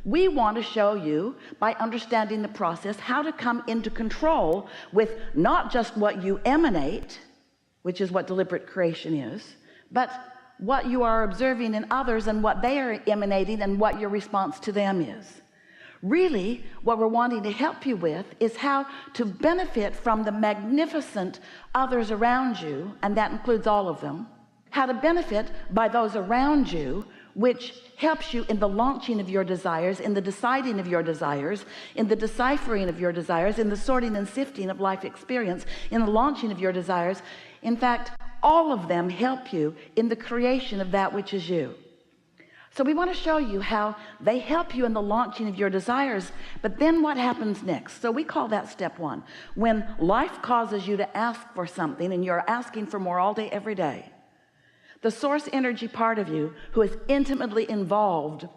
We want to show you, by understanding the process, how to come into control with not just what you emanate, which is what deliberate creation is, but what you are observing in others and what they are emanating and what your response to them is. Really, what we're wanting to help you with is how to benefit from the magnificent others around you, and that includes all of them. How to benefit by those around you, which helps you in the launching of your desires, in the deciding of your desires, in the deciphering of your desires, in the sorting and sifting of life experience, in the launching of your desires. In fact, all of them help you in the creation of that which is you. So we want to show you how they help you in the launching of your desires, but then what happens next? So we call that step one. When life causes you to ask for something and you're asking for more all day, every day, the source energy part of you, who is intimately involved,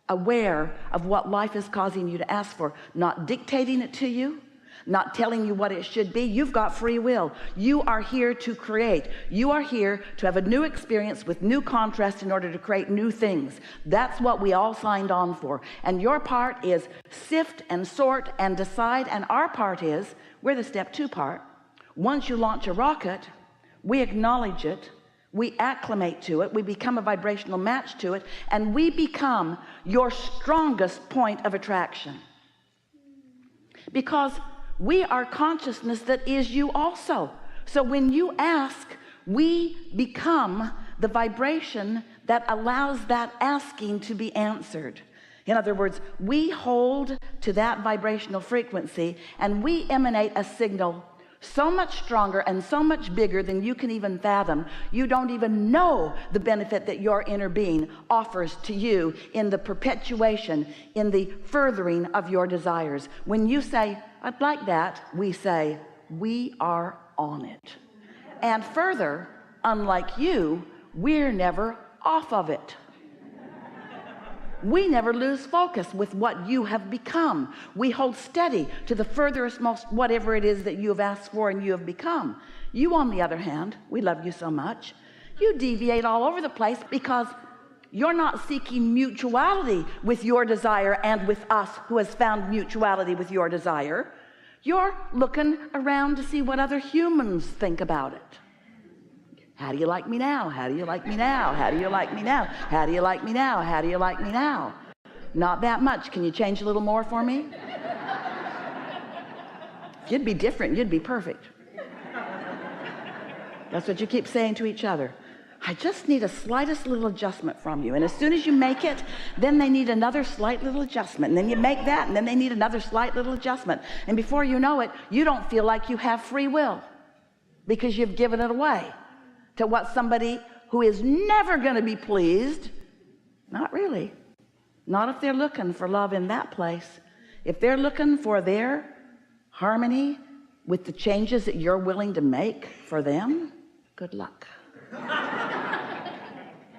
aware of what life is causing you to ask for, not dictating it to you, not telling you what it should be. You've got free will. You are here to create. You are here to have a new experience with new contrast in order to create new things. That's what we all signed on for. And your part is sift and sort and decide, and our part is, we're the step two part. Once you launch a rocket, we acknowledge it, we acclimate to it, we become a vibrational match to it, and we become your strongest point of attraction, because we are consciousness that is you also. So when you ask, we become the vibration that allows that asking to be answered. In other words, we hold to that vibrational frequency, and we emanate a signal so much stronger and so much bigger than you can even fathom. You don't even know the benefit that your inner being offers to you in the perpetuation, in the furthering of your desires. When you say, I'd like that, we say, we are on it. And further, unlike you, we're never off of it. We never lose focus with what you have become. We hold steady to the furthest most whatever it is that you have asked for and you have become. You, on the other hand, we love you so much, you deviate all over the place, because you're not seeking mutuality with your desire and with us who has found mutuality with your desire. You're looking around to see what other humans think about it. How do you like me now? How do you like me now? How do you like me now? How do you like me now? How do you like me now? Not that much. Can you change a little more for me? If you'd be different, you'd be perfect. That's what you keep saying to each other. I just need a slightest little adjustment from you. And as soon as you make it, then they need another slight little adjustment. And then you make that, and then they need another slight little adjustment. And before you know it, you don't feel like you have free will, because you've given it away to what somebody who is never going to be pleased. Not really. Not if they're looking for love in that place. If they're looking for their harmony with the changes that you're willing to make for them, good luck.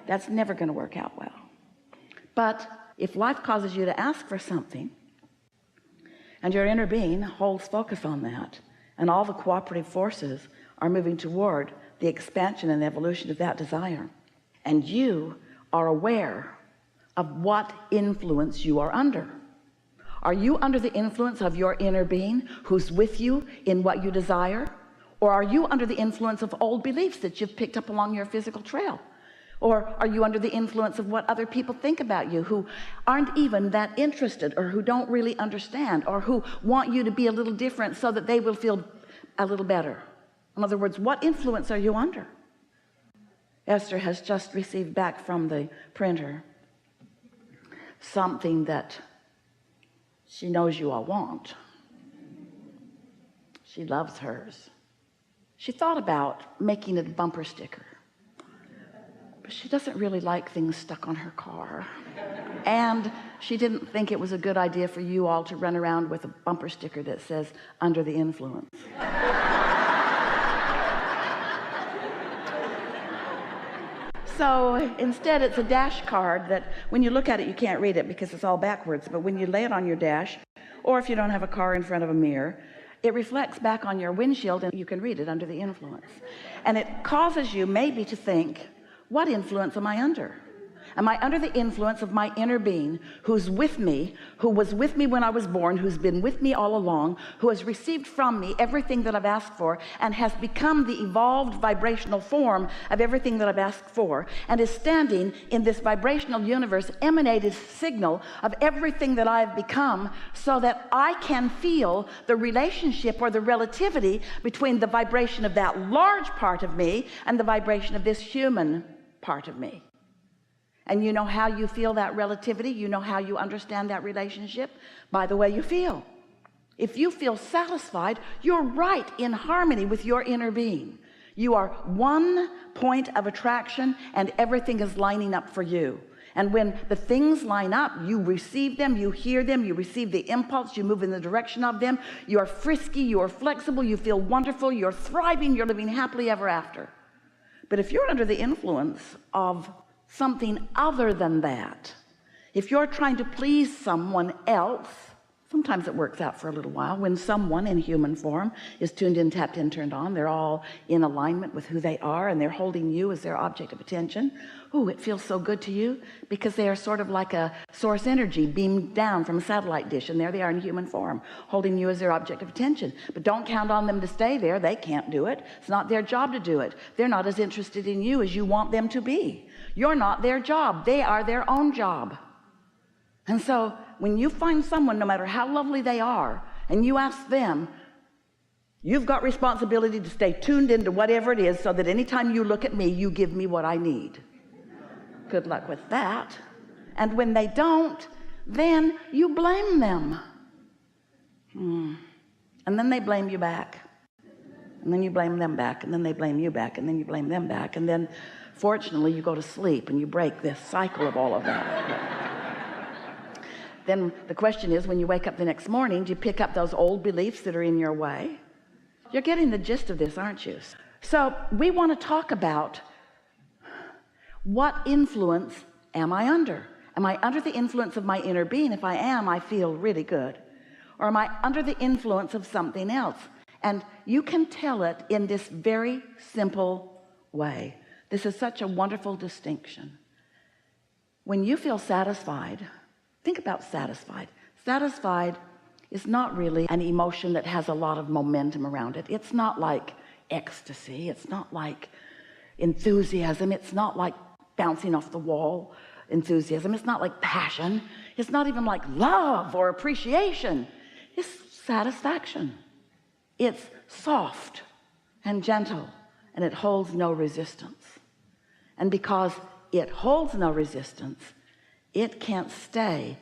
That's never going to work out well. But if life causes you to ask for something, and your inner being holds focus on that, and all the cooperative forces are moving toward the expansion and evolution of that desire, and you are aware of what influence you are under. Are you under the influence of your inner being who's with you in what you desire? Or are you under the influence of old beliefs that you've picked up along your physical trail? Or are you under the influence of what other people think about you, who aren't even that interested, or who don't really understand, or who want you to be a little different so that they will feel a little better? In other words, what influence are you under? Esther has just received back from the printer something that she knows you all want. She loves hers. She thought about making it a bumper sticker, but she doesn't really like things stuck on her car. And she didn't think it was a good idea for you all to run around with a bumper sticker that says, under the influence. So instead, it's a dash card that when you look at it, you can't read it because it's all backwards. But when you lay it on your dash, or if you don't have a car in front of a mirror, it reflects back on your windshield and you can read it, under the influence. And it causes you maybe to think, what influence am I under? Am I under the influence of my inner being who's with me, who was with me when I was born, who's been with me all along, who has received from me everything that I've asked for and has become the evolved vibrational form of everything that I've asked for, and is standing in this vibrational universe emanated signal of everything that I've become, so that I can feel the relationship or the relativity between the vibration of that large part of me and the vibration of this human part of me. And you know how you feel that relativity, you know how you understand that relationship? By the way you feel. If you feel satisfied, you're right in harmony with your inner being. You are one point of attraction and everything is lining up for you. And when the things line up, you receive them, you hear them, you receive the impulse, you move in the direction of them. You are frisky, you are flexible, you feel wonderful, you're thriving, you're living happily ever after. But if you're under the influence of something other than that, if you're trying to please someone else, sometimes it works out for a little while. When someone in human form is tuned in, tapped in, turned on, they're all in alignment with who they are and they're holding you as their object of attention. Ooh, it feels so good to you, because they are sort of like a source energy beamed down from a satellite dish, and there they are in human form holding you as their object of attention. But don't count on them to stay there. They can't do it. It's not their job to do it. They're not as interested in you as you want them to be. You're not their job. They are their own job. And so when you find someone, no matter how lovely they are, and you ask them, you've got responsibility to stay tuned into whatever it is, so that anytime you look at me, you give me what I need. Good luck with that. And when they don't, then you blame them. And then they blame you back. And then you blame them back. And then they blame you back. And then you blame them back. And then fortunately you go to sleep and you break this cycle of all of that. Then the question is, when you wake up the next morning, do you pick up those old beliefs that are in your way? You're getting the gist of this, aren't you? So we want to talk about, what influence am I under? Am I under the influence of my inner being? If I am, I feel really good. Or am I under the influence of something else? And you can tell it in this very simple way. This is such a wonderful distinction. When you feel satisfied, think about satisfied. Satisfied is not really an emotion that has a lot of momentum around it. It's not like ecstasy. It's not like enthusiasm. It's not like bouncing off the wall enthusiasm. It's not like passion. It's not even like love or appreciation. It's satisfaction. It's soft and gentle, and it holds no resistance. And because it holds no resistance, it can't stay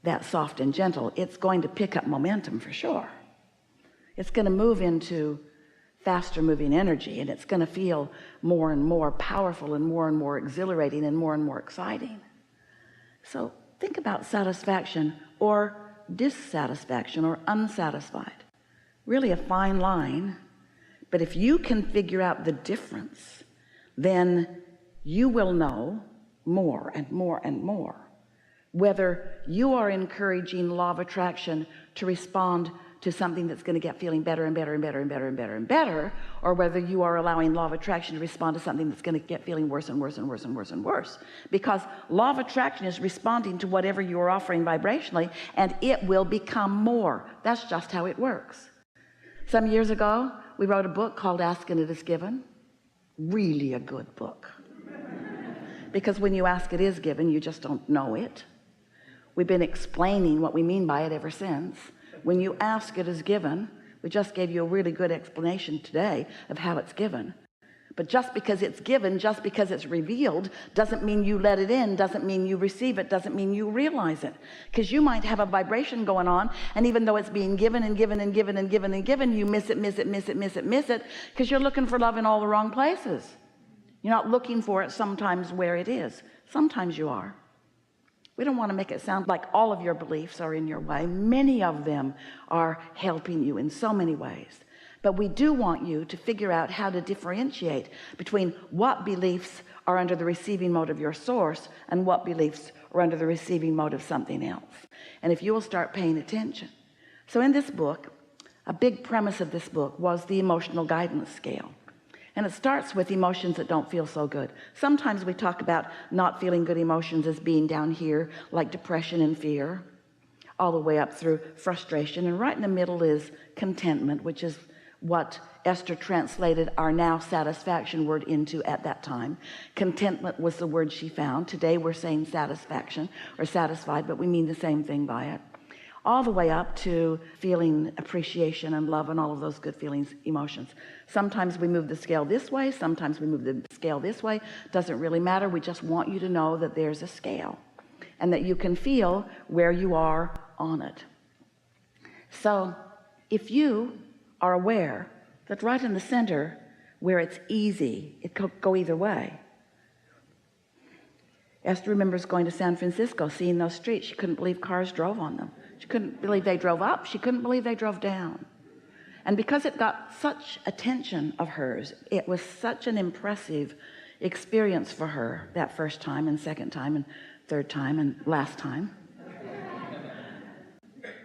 that soft and gentle. It's going to pick up momentum for sure. It's going to move into faster moving energy, and it's going to feel more and more powerful and more exhilarating and more exciting. So think about satisfaction or dissatisfaction or unsatisfied. Really a fine line, but if you can figure out the difference, then you will know more and more whether you are encouraging law of attraction to respond to something that's going to get feeling better and better and better and better and better and better, or whether you are allowing law of attraction to respond to something that's going to get feeling worse and worse and worse and worse and worse. Because law of attraction is responding to whatever you are offering vibrationally, and it will become more. That's just how it works. Some years ago, we wrote a book called Ask and It Is Given. Really a good book. Because when you ask, it is given. You just don't know it. We've been explaining what we mean by it ever since. When you ask, it is given. We just gave you a really good explanation today of how it's given. But just because it's given, just because it's revealed, doesn't mean you let it in, doesn't mean you receive it, doesn't mean you realize it. Because you might have a vibration going on, and even though it's being given and given and given and given and given, you miss it, because you're looking for love in all the wrong places. You're not looking for it sometimes where it is. Sometimes you are. We don't want to make it sound like all of your beliefs are in your way. Many of them are helping you in so many ways. But we do want you to figure out how to differentiate between what beliefs are under the receiving mode of your source and what beliefs are under the receiving mode of something else. And if you will start paying attention. So in this book, a big premise of this book was the emotional guidance scale. And it starts with emotions that don't feel so good. Sometimes we talk about not feeling good emotions as being down here, like depression and fear, all the way up through frustration. And right in the middle is contentment, which is what Esther translated our now satisfaction word into at that time. Contentment was the word she found. Today we're saying satisfaction or satisfied, but we mean the same thing by it. All the way up to feeling appreciation and love and all of those good feelings, emotions. Sometimes we move the scale this way, sometimes we move the scale this way. Doesn't really matter. We just want you to know that there's a scale and that you can feel where you are on it. So if you are aware that right in the center where it's easy, it could go either way. Esther remembers going to San Francisco, seeing those streets. She couldn't believe cars drove on them. She couldn't believe they drove up. She couldn't believe they drove down. And because it got such attention of hers, it was such an impressive experience for her that first time and second time and third time and last time.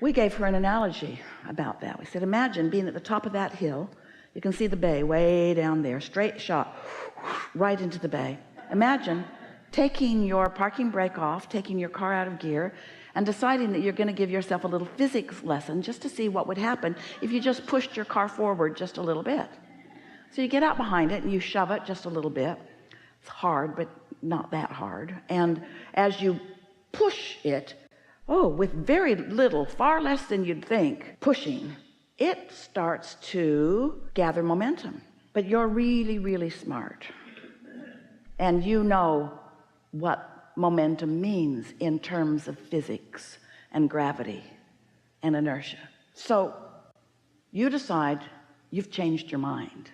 We gave her an analogy about that. We said, imagine being at the top of that hill. You can see the bay way down there, straight shot right into the bay. Imagine taking your parking brake off, taking your car out of gear, and deciding that you're going to give yourself a little physics lesson just to see what would happen if you just pushed your car forward just a little bit. So you get out behind it and you shove it just a little bit. It's hard, but not that hard. And as you push it, with very little, far less than you'd think, pushing, it starts to gather momentum. But you're really, really smart. And you know what momentum means in terms of physics and gravity and inertia. So you decide you've changed your mind.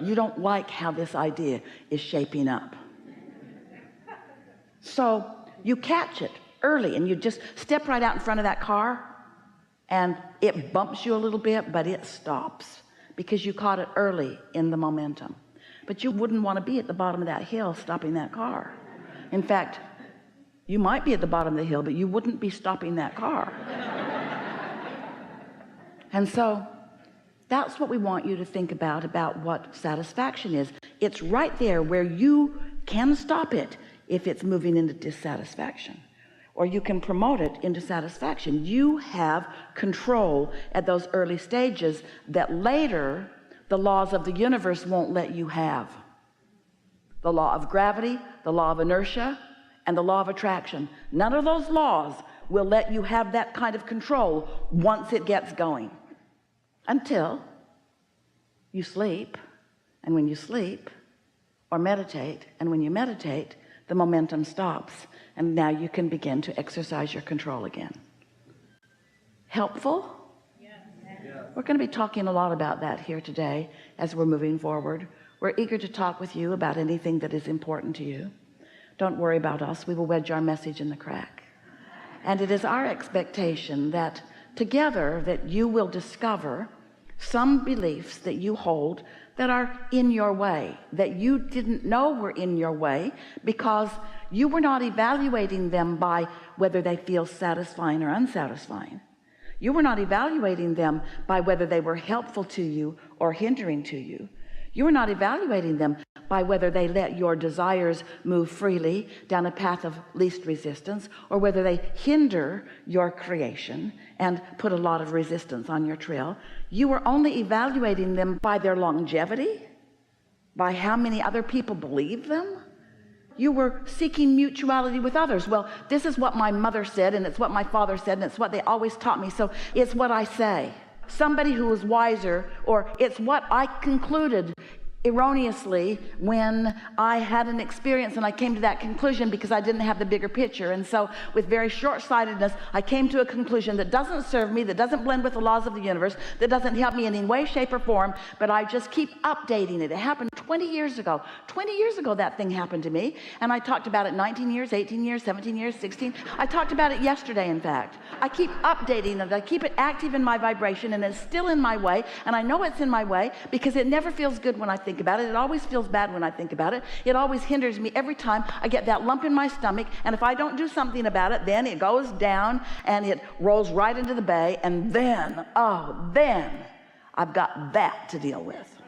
You don't like how this idea is shaping up. So you catch it early and you just step right out in front of that car and it bumps you a little bit, but it stops because you caught it early in the momentum. But you wouldn't want to be at the bottom of that hill stopping that car. In fact, you might be at the bottom of the hill, but you wouldn't be stopping that car. And so that's what we want you to think about what satisfaction is. It's right there where you can stop it if it's moving into dissatisfaction, or you can promote it into satisfaction. You have control at those early stages that later the laws of the universe won't let you have. The law of gravity, the law of inertia, and the law of attraction. None of those laws will let you have that kind of control once it gets going. Until you sleep, and when you sleep, or meditate, and when you meditate, the momentum stops, and now you can begin to exercise your control again. Helpful? Yes. We're going to be talking a lot about that here today as we're moving forward. We're eager to talk with you about anything that is important to you. Don't worry about us. We will wedge our message in the crack. And it is our expectation that together that you will discover some beliefs that you hold that are in your way, that you didn't know were in your way because you were not evaluating them by whether they feel satisfying or unsatisfying. You were not evaluating them by whether they were helpful to you or hindering to you. You are not evaluating them by whether they let your desires move freely down a path of least resistance, or whether they hinder your creation and put a lot of resistance on your trail. You are only evaluating them by their longevity, by how many other people believe them. You were seeking mutuality with others. Well, this is what my mother said, and it's what my father said, and it's what they always taught me, so it's what I say. Somebody who was wiser, or it's what I concluded erroneously when I had an experience and I came to that conclusion because I didn't have the bigger picture. And so with very short-sightedness, I came to a conclusion that doesn't serve me, that doesn't blend with the laws of the universe, that doesn't help me in any way, shape, or form, but I just keep updating it. It happened 20 years ago. 20 years ago that thing happened to me, and I talked about it 19 years, 18 years, 17 years, 16. I talked about it yesterday, in fact. I keep updating it. I keep it active in my vibration, and it's still in my way, and I know it's in my way because it never feels good when I think about it. It always feels bad when I think about it. It always hinders me every time. I get that lump in my stomach, and if I don't do something about it, then it goes down and it rolls right into the bay, and then I've got that to deal with.